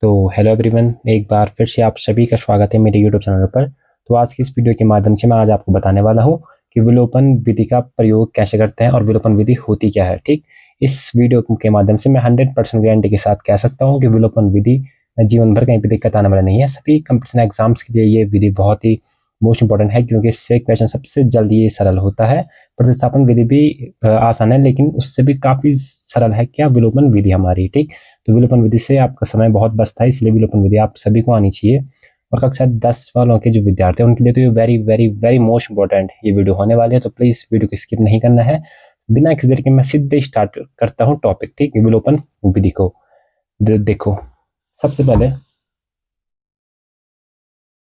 तो hello everyone, एक बार फिर से आप सभी का स्वागत है मेरे यूट्यूब चैनल पर। तो आज की इस वीडियो के माध्यम से मैं आज आपको बताने वाला हूं कि विलोपन विधि का प्रयोग कैसे करते हैं और विलोपन विधि होती क्या है। ठीक, इस वीडियो के माध्यम से मैं 100% गारंटी के साथ कह सकता हूँ कि विलोपन विधि जीवन भर कहीं भी दिक्कत आने वाला नहीं है। सभी कंपटीशन एग्जाम्स के लिए ये विधि बहुत ही मोस्ट इंपॉर्टेंट है, क्योंकि इससे क्वेश्चन सबसे जल्दी ये सरल होता है। प्रतिस्थापन विधि भी आसान है, लेकिन उससे भी काफी सरल है क्या विलोपन विधि हमारी। ठीक, तो विलोपन विधि से आपका समय बहुत बचता है, इसलिए विलोपन विधि आप सभी को आनी चाहिए। और कक्षा 10 वालों के जो विद्यार्थी हैं उनके लिए तो ये very very very most important ये वीडियो होने वाली है। तो प्लीज वीडियो को स्किप नहीं करना है। बिना किसी देर के मैं सीधे स्टार्ट करता हूँ टॉपिक। ठीक, विलोपन विधि को देखो, सबसे पहले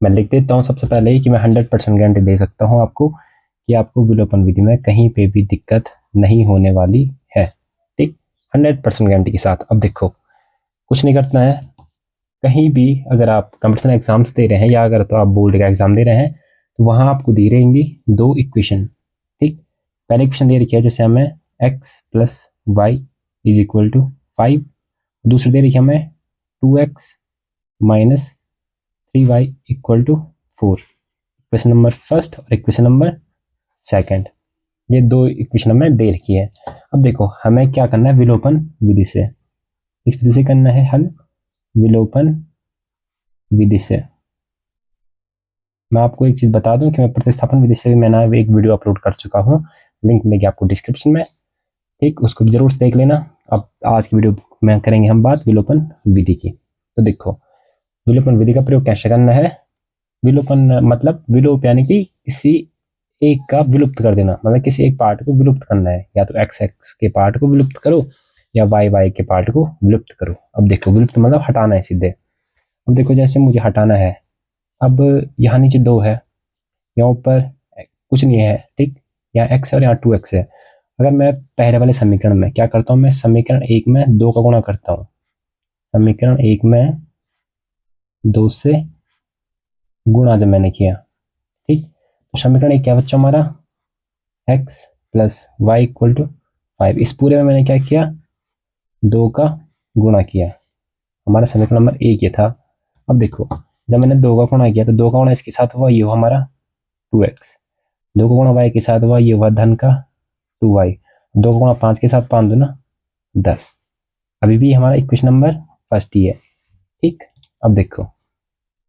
मैं लिख देता हूँ सबसे पहले ही कि मैं 100% गारंटी दे सकता हूँ आपको कि आपको विलोपन विधि में कहीं पे भी दिक्कत नहीं होने वाली है। ठीक, 100% गारंटी के साथ। अब देखो, कुछ नहीं करना है। कहीं भी अगर आप कंपटीशन एग्जाम्स दे रहे हैं या अगर तो आप बोर्ड का एग्जाम दे रहे हैं तो वहां आपको दी रहेंगी दो इक्वेशन। ठीक, पहले इक्वेशन दे रखी है जैसे हमें x plus Y is equal to 5, दूसरी दे रखी है हमें 2x minus 3y equal to 4। Equation number first और इक्वेशन नंबर सेकंड, ये दो इक्वेशन हमें दे रखी है। अब देखो हमें क्या करना है, विलोपन विधि से, इस विधि से करना है हल। विलोपन विधि से मैं आपको एक चीज बता दूं कि मैं प्रतिस्थापन विधि से मैंने एक वीडियो अपलोड कर चुका हूं, लिंक मिलेगी आपको डिस्क्रिप्शन में। ठीक, उसको भी जरूर से देख लेना। अब आज की वीडियो में करेंगे हम बात विलोपन विधि की। तो देखो, विलोपन विधि का प्रयोग कैसे करना है। विलोपन मतलब विलोप यानी कि किसी एक का विलुप्त कर देना, मतलब किसी एक पार्ट को विलुप्त करना है। या तो एक्स एक्स के पार्ट को विलुप्त करो या वाई वाई के पार्ट को विलुप्त करो। अब देखो, विलुप्त मतलब हटाना है सीधे। अब देखो जैसे मुझे हटाना है, अब यहाँ नीचे 2 है, यहाँ ऊपर कुछ नहीं है। ठीक, यहाँ x है और यहाँ 2x है। अगर मैं पहले वाले समीकरण में क्या करता हूँ, मैं समीकरण 1 में 2 का गुणा करता हूँ। समीकरण 1 में 2 से गुणा जब मैंने किया, ठीक, तो समीकरण 1 क्या बच्चा हमारा, x plus Y equal to 5। इस पूरे में मैंने क्या किया, 2 का गुणा किया। हमारा समीकरण नंबर 1 ये था। अब देखो, जब मैंने 2 का गुणा किया तो 2 का गुणा इसके साथ हुआ, ये हुआ हमारा 2x। 2 का गुणा वाई के साथ हुआ, ये हुआ धन का 2y। 2 का गुणा 5 के साथ, 5 दूना 10। अभी भी हमारा इक्वेशन नंबर फर्स्ट ही है। ठीक, अब देखो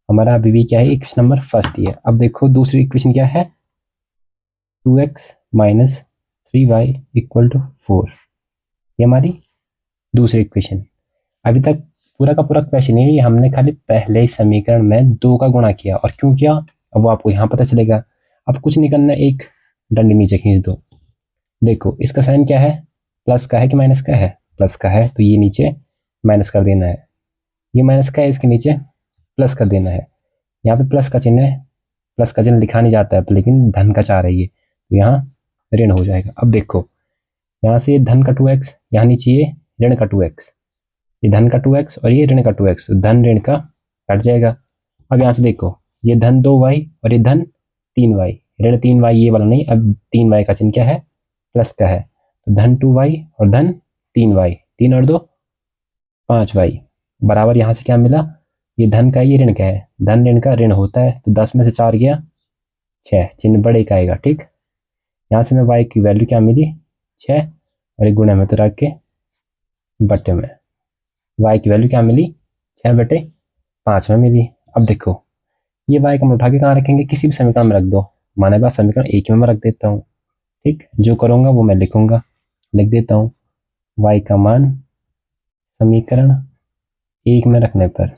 हमारा अभी भी क्या है, इक्वेशन नंबर फर्स्ट ही है। अब देखो दूसरी इक्वेशन क्या है, 2x minus 3y equal to 4। ये हमारी दूसरी इक्वेशन। अभी तक पूरा का पूरा क्वेश्चन है, हमने खाली पहले समीकरण में 2 का गुणा किया। और क्यों किया अब वो आपको यहाँ पता चलेगा। अब कुछ नहीं करना, एक डंड नीचे खींच दो। देखो इसका साइन क्या है, प्लस का है कि माइनस का है, प्लस का है, तो ये नीचे माइनस कर देना है। ये माइनस का है, इसके नीचे प्लस कर देना है। यहाँ पे प्लस का चिन्ह है, प्लस का चिन्ह लिखा नहीं जाता है लेकिन धन का 4 है ये, तो यहाँ ऋण हो जाएगा। अब देखो यहाँ से ये धन का 2x, यहाँ नीचे ये ऋण का 2x, ये धन का 2x और ये ऋण का 2x, धन ऋण का कट जाएगा। अब यहाँ से देखो, ये धन 2y और ये धन 3y, ऋण 3y ये वाला नहीं, अब 3y का चिन्ह क्या है, प्लस का है, तो धन 2y और धन 3y, 3 और 2 5y बराबर। यहाँ से क्या मिला, ये धन का ये ऋण का है, धन ऋण का ऋण होता है, तो 10 में से 4 गया 6, चिन्ह बड़े का आएगा। ठीक, यहाँ से मैं y की वैल्यू क्या मिली 6, और एक गुणे में तो रख के बट्टे में y की वैल्यू क्या मिली 6/5 में मिली। अब देखो ये y का मान उठा के कहाँ रखेंगे, किसी भी समीकरण में रख दो। माने बात समीकरण 1 में मैं रख देता हूँ। ठीक, जो करूँगा वो मैं लिखूंगा, लिख देता हूँ y का मान समीकरण 1 में रखने पर,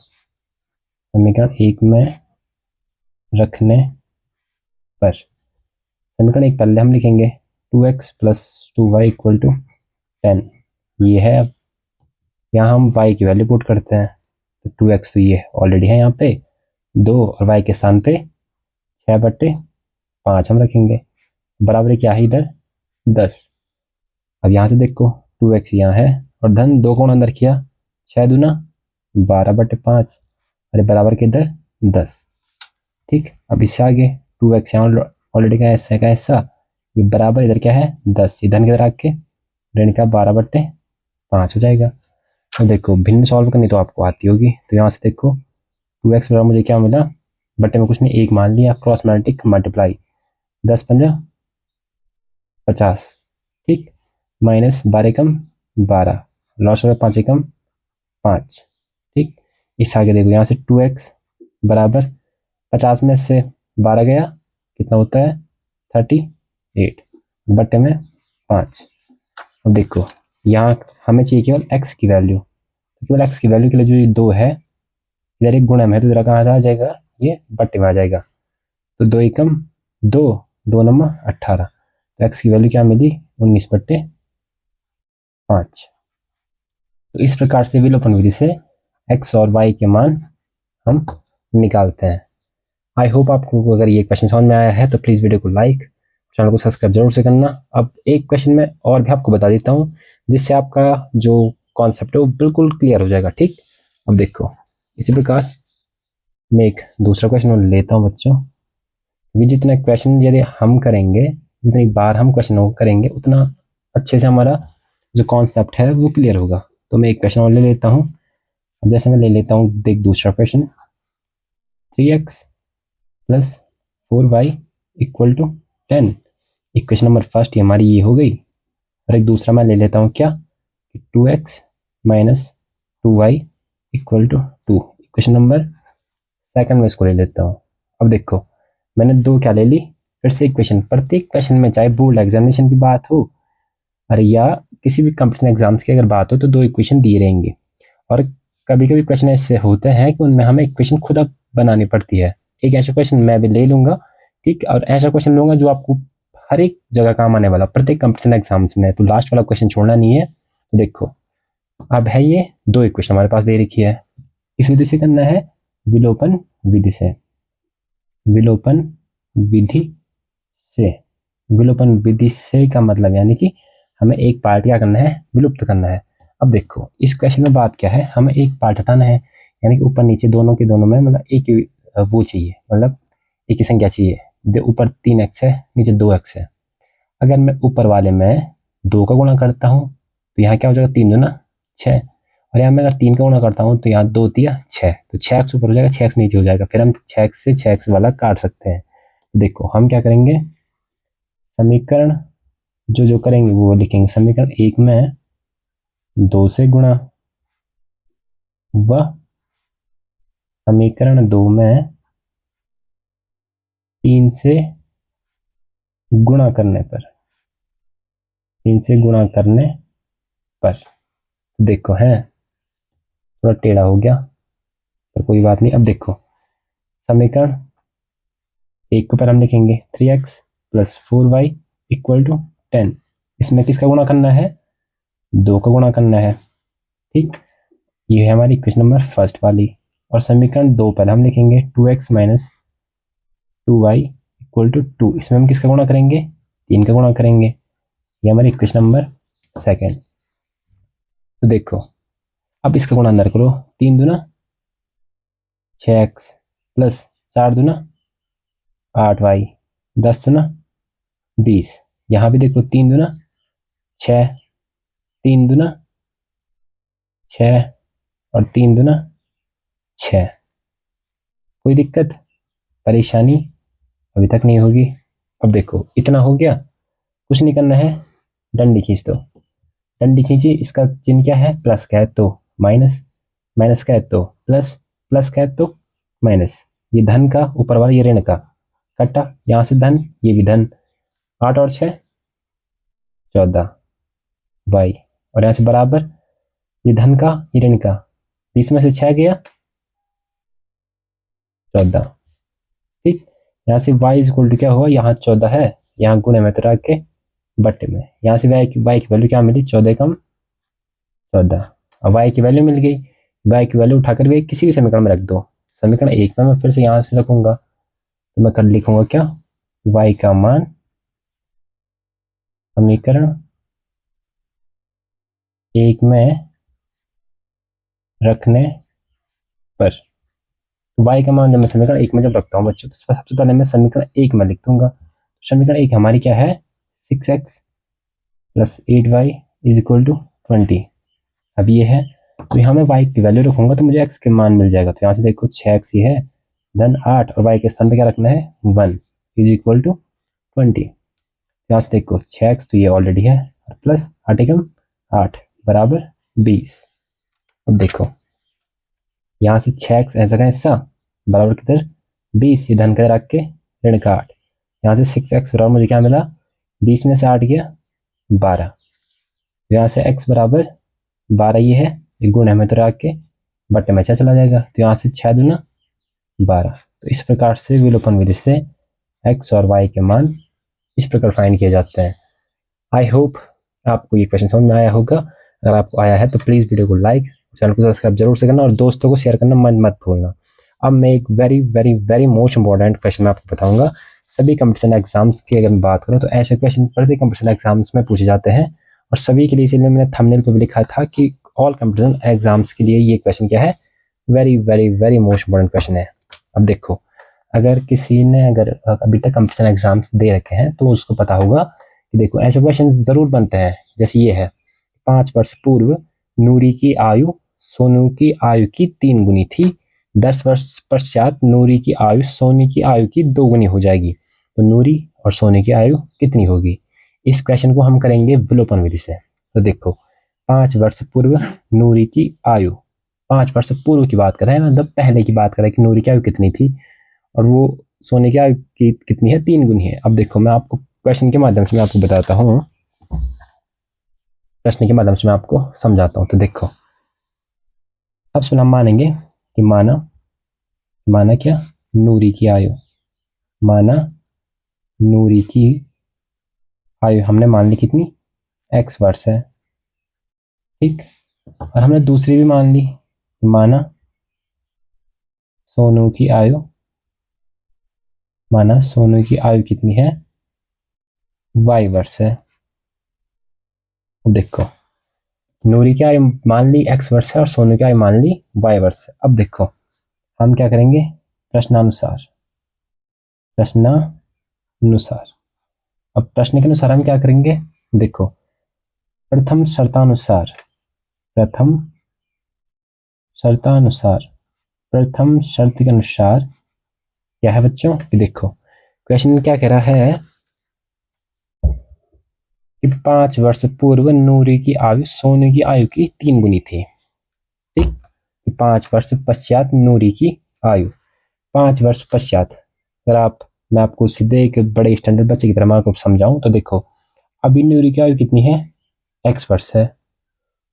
समीकरण 1 में रखने पर समीकरण 1 पहले हम लिखेंगे 2x plus 2y equal to 10। ये है, अब यहाँ हम y की वैल्यू पुट करते हैं, तो 2x तो ये ऑलरेडी है यहाँ पे 2, और y के स्थान पे 6/5 हम रखेंगे, बराबर क्या है इधर 10। अब यहाँ से देखो 2x यहाँ है और धन 2 को अंदर किया, 6 दूना 12/5, अरे बराबर के इधर 10। ठीक, अब इससे आगे 2x यहाँ ऑलरेडी का ऐसा का ऐसा, ये बराबर इधर क्या है 10, ये धन के इधर आके ऋण का 12/5 हो जाएगा। तो देखो भिन्न सॉल्व करनी तो आपको आती होगी, तो यहाँ से देखो 2x बराबर मुझे क्या मिला, बटे में कुछ नहीं, एक मान लिया, क्रॉस मैट्रिक मल्टीप्लाई 10×5 = 50, ठीक, माइनस 12×12, लॉस हो गया 5×1 = 5, ठीक। इस आगे देखो यहाँ से 2x बराबर 50 में से 12 गया, कितना होता है 38, बटे में 5। अब देखो यहाँ हमें चाहिए केवल x की वैल्यू, तो केवल x की वैल्यू के लिए जो ये 2 है इधर एक गुणा में है, तो इधर कहाँ आ जाएगा, ये बट्टे में आ जाएगा, तो 2 एकम 2, 2 नंबर 18, तो x की वैल्यू क्या मिली 19/5। तो इस प्रकार से विलोपन विधि से x और y के मान हम निकालते हैं। आई होप आपको अगर ये क्वेश्चन समझ में आया है तो प्लीज़ वीडियो को लाइक, चैनल को सब्सक्राइब जरूर से करना। अब एक क्वेश्चन में और भी आपको बता देता हूँ जिससे आपका जो कॉन्सेप्ट है वो बिल्कुल क्लियर हो जाएगा, ठीक। अब देखो इसी प्रकार मैं एक दूसरा क्वेश्चन लेता हूँ बच्चों, क्योंकि जितना क्वेश्चन यदि हम करेंगे, जितनी बार हम क्वेश्चन को करेंगे, उतना अच्छे से हमारा जो कॉन्सेप्ट है वो क्लियर होगा। तो मैं एक क्वेश्चन और ले लेता हूँ। अब जैसे मैं ले लेता हूँ देख दूसरा question, 3x + 4y = 10। Equation number first हमारी ये हो गई, और एक दूसरा मैं ले लेता हूँ क्या, 2x - 2y = 2। Equation number second में इसको ले लेता हूँ। अब देखो मैंने दो क्या ले ली, फिर से इक्वेशन, प्रत्येक क्वेश्चन में चाहे बोर्ड एग्जामिनेशन की बात हो और या किसी भी कंपटीशन एग्जाम्स की अगर बात हो तो दो इक्वेशन दिए रहेंगे, और कभी कभी क्वेश्चन ऐसे होते हैं कि उनमें हमें इक्वेशन खुद अब बनानी पड़ती है। एक ऐसा क्वेश्चन मैं भी ले लूंगा, ठीक, और ऐसा क्वेश्चन लूंगा जो आपको हर एक जगह काम आने वाला, प्रत्येक कंपटीशन एग्जाम्स में, तो लास्ट वाला क्वेश्चन छोड़ना नहीं है। तो देखो अब है ये दो इक्वेशन हमारे पास दे रखी है, इस विधि से करना है, विलोपन विधि से, विलोपन विधि से, विलोपन विधि से का मतलब यानी कि हमें एक पार्ट क्या करना है, विलुप्त करना है। अब देखो इस क्वेश्चन में बात क्या है, हमें एक पार्ट हटाना है, यानी कि ऊपर नीचे दोनों के दोनों में मतलब एक ही वो चाहिए, मतलब एक ही संख्या चाहिए। ऊपर 3x है, नीचे 2x है। अगर मैं ऊपर वाले में 2 का गुणा करता हूँ तो यहाँ क्या हो जाएगा, 3 दूना 6, और यहाँ मैं अगर 3 का गुणा करता हूँ तो यहाँ 2 तिया 6, तो 6x ऊपर हो जाएगा, 6x नीचे हो जाएगा, फिर हम 6x से 6x वाला काट सकते हैं। देखो हम क्या करेंगे, समीकरण जो जो करेंगे वो लिखेंगे, समीकरण 1 में 2 से गुणा, व समीकरण 2 में 3 से गुणा करने पर, 3 से गुणा करने पर, देखो है थोड़ा टेढ़ा हो गया पर कोई बात नहीं। अब देखो समीकरण 1 को पर हम लिखेंगे 3x + 4y = 10, इसमें किसका गुणा करना है, 2 का गुणा करना है, ठीक। ये है हमारी इक्वेशन नंबर फर्स्ट वाली, और समीकरण 2 पर हम लिखेंगे 2x - 2y = 2, इसमें हम किसका गुणा करेंगे, 3 का गुणा करेंगे। ये हमारी इक्वेशन नंबर सेकेंड। तो देखो अब इसका गुणा अंदर करो, 3 दूना 6x + 4 दूना 8y, 10 दूना 20, यहाँ भी देखो 3 दूना 6, 3 दूना 6 और 3 दूना 6। कोई दिक्कत परेशानी अभी तक नहीं होगी। अब देखो इतना हो गया, कुछ नहीं करना है, डंडी खींच दो, डंडी खींची, इसका चिन्ह क्या है, प्लस का है तो माइनस, माइनस का है तो प्लस, प्लस का है तो माइनस, ये धन का, ऊपर वाला ये ऋण का, कटा, यहाँ से धन, ये भी धन, 8 और 6 14 y, और यहाँ से बराबर, ये धन का ये ऋण का, 20 में से 6 गया 14, ठीक। यहाँ से y = क्या हुआ, यहाँ 14 है, यहाँ गुणे में तो रख के बट्टे में, यहाँ से y की वैल्यू क्या मिली, 14 कम 14, अब y की वैल्यू मिल गई, y की वैल्यू उठाकर भी किसी भी समीकरण में रख दो। समीकरण 1 में मैं फिर से यहाँ से रखूंगा, तो मैं कर लिखूंगा क्या, y का मान समीकरण 1 में रखने पर, y का मान जब मैं समीकरण 1 में जब रखता हूँ बच्चों, तो सबसे पहले मैं समीकरण 1 में लिख दूंगा। समीकरण 1 हमारी क्या है, 6x + 8y = 20। अब ये है, तो यहाँ मैं y की वैल्यू रखूंगा तो मुझे x के मान मिल जाएगा। तो यहाँ से देखो 6x ही है, देन 8 और y के स्थान पे क्या रखना है 1 इज इक्वल टू 20। यहाँ से देखो 6x तो ये ऑलरेडी है, प्लस 8 एकम 8 बराबर 20। अब देखो यहाँ से 6x ऐसा का ऐसा बराबर किधर 20, ये धन किधर रख के ऋण का 8। यहाँ से 6x बराबर मुझे क्या मिला 20 में से 8 गया 12। यहाँ से x बराबर 12 ये है, ये गुण है में तो रख के बट्टे में 6 चला जाएगा। तो यहाँ से 6 दूना 12। तो इस प्रकार से विलोपन विधि से x और y के मान इस प्रकार फाइंड किए जाते हैं। आई होप आपको ये क्वेश्चन समझ में आया होगा। अगर आपको आया है तो प्लीज़ वीडियो को लाइक, चैनल को सब्सक्राइब जरूर से करना और दोस्तों को शेयर करना मत भूलना। अब मैं एक very very very most important question मैं आपको बताऊंगा। सभी कंपटीशन एग्जाम्स की अगर मैं बात करूं तो ऐसे क्वेश्चन प्रति कंपटीशन एग्जाम्स में पूछे जाते हैं और सभी के लिए, इसीलिए मैंने थंबनेल पे भी लिखा था कि ऑल कंपटीशन एग्जाम्स के लिए ये क्वेश्चन क्या है, very very very most important question है। अब देखो अगर किसी ने अगर अभी तक कंपटीशन एग्जाम्स दे रखे हैं तो उसको पता होगा कि देखो ऐसे क्वेश्चन जरूर बनते हैं। जैसे ये है 5 वर्ष पूर्व नूरी की आयु सोनू की आयु की 3 गुनी थी, 10 वर्ष पश्चात नूरी की आयु सोनी की आयु की 2 गुनी हो जाएगी, तो नूरी और सोनी की आयु कितनी होगी। इस क्वेश्चन को हम करेंगे विलोपन विधि से। तो देखो 5 वर्ष पूर्व नूरी की आयु, 5 वर्ष पूर्व की बात कर रहे हैं, मतलब पहले की बात कर रहे हैं कि नूरी की आयु कितनी थी और वो सोने की आयु की कितनी है 3 गुनी है। अब देखो मैं आपको क्वेश्चन के माध्यम से मैं आपको बताता हूँ, प्रश्न के माध्यम से मैं आपको समझाता हूँ। तो देखो सबसे पहले हम मानेंगे कि माना क्या नूरी की आयु, माना नूरी की आयु हमने मान ली कितनी x वर्ष है, ठीक। और हमने दूसरी भी मान ली, माना सोनू की आयु, माना सोनू की आयु कितनी है y वर्ष है। अब देखो नूरी की आयु मान ली x वर्ष है और सोनू की आयु मान ली y वर्ष है। अब देखो हम क्या करेंगे प्रश्नानुसार, अब प्रश्न के अनुसार हम क्या करेंगे, देखो प्रथम शर्तानुसार, प्रथम शर्त के अनुसार क्या है बच्चों कि देखो क्वेश्चन क्या कह रहा है कि 5 वर्ष पूर्व नूरी की आयु सोनू की आयु की 3 गुनी थी, ठीक। 5 वर्ष पश्चात नूरी की आयु, 5 वर्ष पश्चात, अगर आप मैं आपको सीधे एक बड़े स्टैंडर्ड बच्चे की तरह मैं आपको समझाऊं तो देखो अभी नूरी की आयु कितनी है x वर्ष है,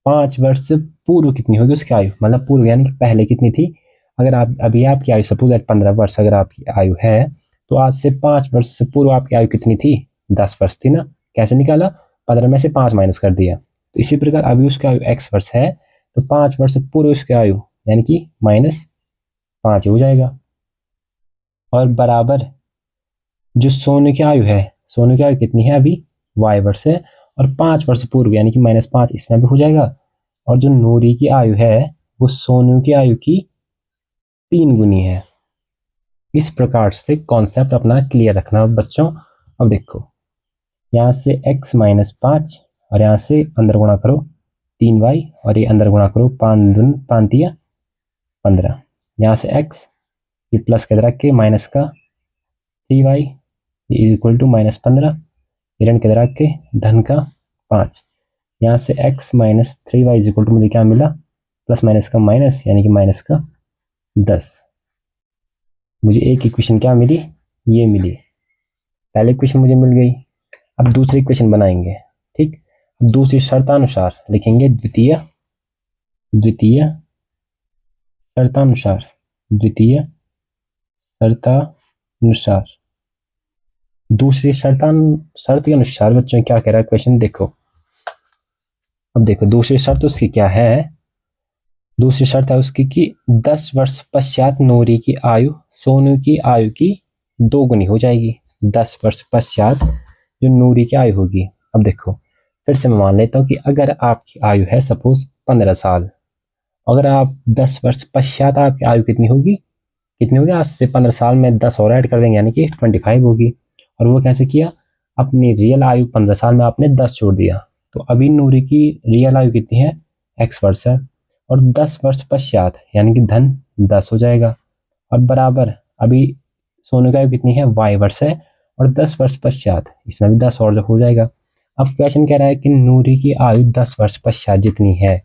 5 वर्ष पूर्व कितनी होगी उसकी आयु, मतलब पूर्व यानी कि पहले कितनी थी। अगर आप अभी आपकी आयु सपोज 15 वर्ष अगर आपकी आयु है तो आज से 5 वर्ष पूर्व आपकी आयु कितनी थी 10 वर्ष थी ना। कैसे निकाला 15 में से 5 माइनस कर दिया। तो इसी प्रकार अभी उसकी आयु x वर्ष है तो 5 वर्ष पूर्व उसकी आयु यानी कि -5 हो जाएगा। और बराबर जो सोनू की आयु है, सोनू की आयु कितनी है अभी y वर्ष है और 5 वर्ष पूर्व यानी कि -5 इसमें भी हो जाएगा। और जो नूरी की आयु है वो सोनू की आयु की 3 गुनी है। इस प्रकार से कॉन्सेप्ट अपना क्लियर रखना बच्चों। अब देखो यहाँ से x -5 और यहाँ से अंदर गुणा करो 3y और ये अंदर गुणा करो 5 दून 5 तिया 15, यहाँ से x ये प्लस के रख के माइनस का 3y इज इक्वल टू -15, ऋण के रख के धन का 5, यहाँ से x -3y is equal to मुझे क्या मिला प्लस माइनस का माइनस यानी कि माइनस का 10। मुझे एक इक्वेशन क्या मिली ये मिली, पहले इक्वेशन मुझे मिल गई। अब दूसरी इक्वेशन बनाएंगे, ठीक। अब दूसरी शर्तानुसार लिखेंगे द्वितीय शर्तानुसार दूसरी शर्त के अनुसार बच्चों क्या कह रहा है क्वेश्चन देखो। अब देखो दूसरी शर्त उसकी क्या है, दूसरी शर्त है उसकी कि 10 वर्ष पश्चात नूरी की आयु सोनू की आयु की 2 गुनी हो जाएगी। 10 वर्ष पश्चात जो नूरी की आयु होगी, अब देखो फिर से मैं मान लेता हूँ कि अगर आपकी आयु है सपोज 15 साल, अगर आप 10 वर्ष पश्चात आपकी आयु कितनी होगी आज से 15 साल में 10 और ऐड कर देंगे यानी कि 25 होगी। और वो कैसे किया, अपनी रियल आयु 15 साल में आपने 10 जोड़ दिया, तो अभी नूरी की रियल आयु कितनी है x वर्ष है। और 10 वर्ष पश्चात यानी कि धन 10 हो जाएगा, और बराबर अभी सोने की आयु कितनी है, y वर्ष है, और 10 वर्ष पश्चात इसमें भी 10 और हो जाएगा। अब क्वेश्चन कह रहा है कि नूरी की आयु 10 वर्ष पश्चात जितनी है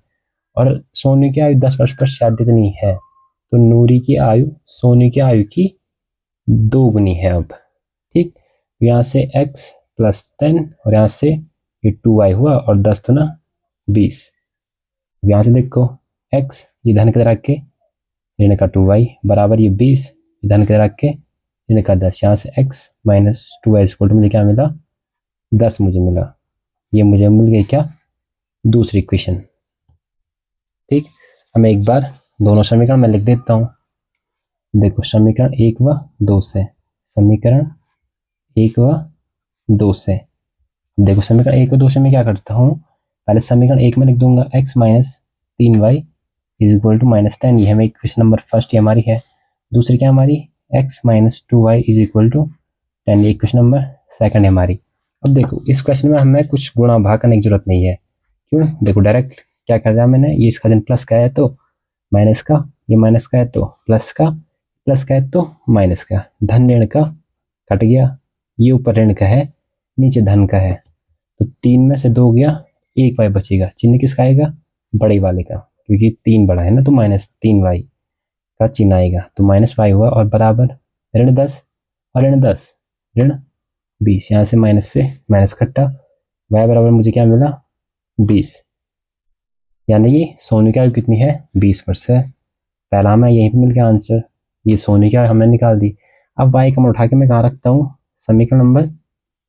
और सोने की आयु 10 वर्ष पश्चात जितनी है, तो नूरी की आयु सोने की आयु की 2 गुनी है। अब ठीक, यहाँ से x + 10 और यहाँ से ये 2y हुआ, और 10 तो ना 20। यहाँ से देखो x ये धन के रख के ऋण का 2y बराबर ये 20, धन के रख के ऋण का 10। यहाँ से x - 2y = मुझे क्या मिला, 10 मुझे मिला। ये मुझे मिल गई क्या, दूसरी इक्वेशन। ठीक, हम एक बार दोनों समीकरण में लिख देता हूँ। देखो समीकरण 1 व 2 से, समीकरण 1 व 2 से, देखो समीकरण 1 व 2 से मैं क्या करता हूँ, पहले समीकरण 1 में लिख दूंगा x - 3y = -10, ये हमें इक्वेशन नंबर फर्स्ट ये हमारी है। दूसरी क्या हमारी, x - 2y = 10, ये इक्वेशन नंबर सेकंड है हमारी। अब देखो इस क्वेश्चन में हमें कुछ गुणा भाग करने की जरूरत नहीं है। क्यों, देखो डायरेक्ट क्या कर दिया मैंने, ये इसका जन प्लस का है तो माइनस का, ये माइनस का है तो प्लस का, प्लस का है तो माइनस का, धन ऋण का कट गया, ये ऊपर ऋण का है नीचे धन का है, तो 3 में से 2 गया, 1y बचेगा। चिन्ह किसका आएगा, बड़े वाले का, क्योंकि 3 बड़ा है ना, तो -3y का चिन्ह आएगा, तो -y हुआ, और बराबर ऋण 10 और ऋण 10 ऋण 20, यहाँ से माइनस कट्टा, y बराबर मुझे क्या मिला, 20। यानी कि सोने की आयु कितनी है, 20 वर्ष है। पहला हमें यहीं पे मिल गया आंसर, ये सोने की आयु हमने निकाल दी। अब y का मान उठा के मैं कहाँ रखता हूँ, समीकरण नंबर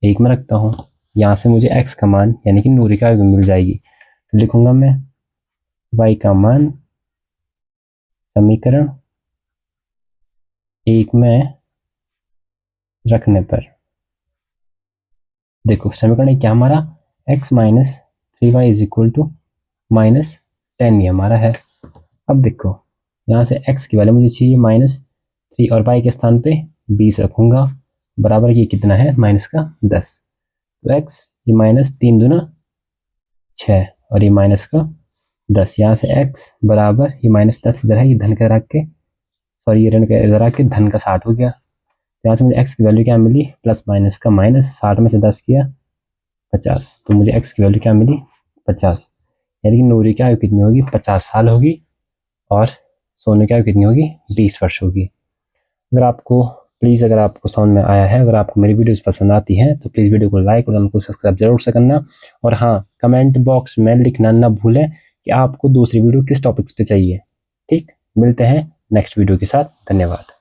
1 में रखता हूँ। यहाँ से मुझे x का मान यानी कि नूरी की आयु मिल जाएगी, तो लिखूंगा मैं y का मान समीकरण 1 में रखने पर, देखो समीकरण 1 क्या हमारा, x - 3y = -10 ये हमारा है। अब देखो यहाँ से x की वैल्यू मुझे चाहिए -3 और y के स्थान पे 20 रखूंगा, बराबर ये कितना है, -10, तो x ये -3 दूना 6 और ये -10, यहाँ से x बराबर ये -10 इधर है, ये धन का रख के, सॉरी ये ऋण का इधर आके धन का 60 हो गया। यहाँ से मुझे x की वैल्यू क्या मिली, प्लस माइनस का माइनस, 60 में से 10 किया 50, तो मुझे x की वैल्यू क्या मिली, 50। यानी कि नूरी की आयु कितनी होगी, 50 साल होगी, और सोने की आयु कितनी होगी, 20 वर्ष होगी। अगर आपको समझ में आया है, अगर आपको मेरी वीडियोस पसंद आती हैं तो प्लीज़ वीडियो को लाइक और चैनल को सब्सक्राइब जरूर से करना। और हाँ, कमेंट बॉक्स में लिखना ना भूलें कि आपको दूसरी वीडियो किस टॉपिक्स पे चाहिए। ठीक, मिलते हैं नेक्स्ट वीडियो के साथ, धन्यवाद।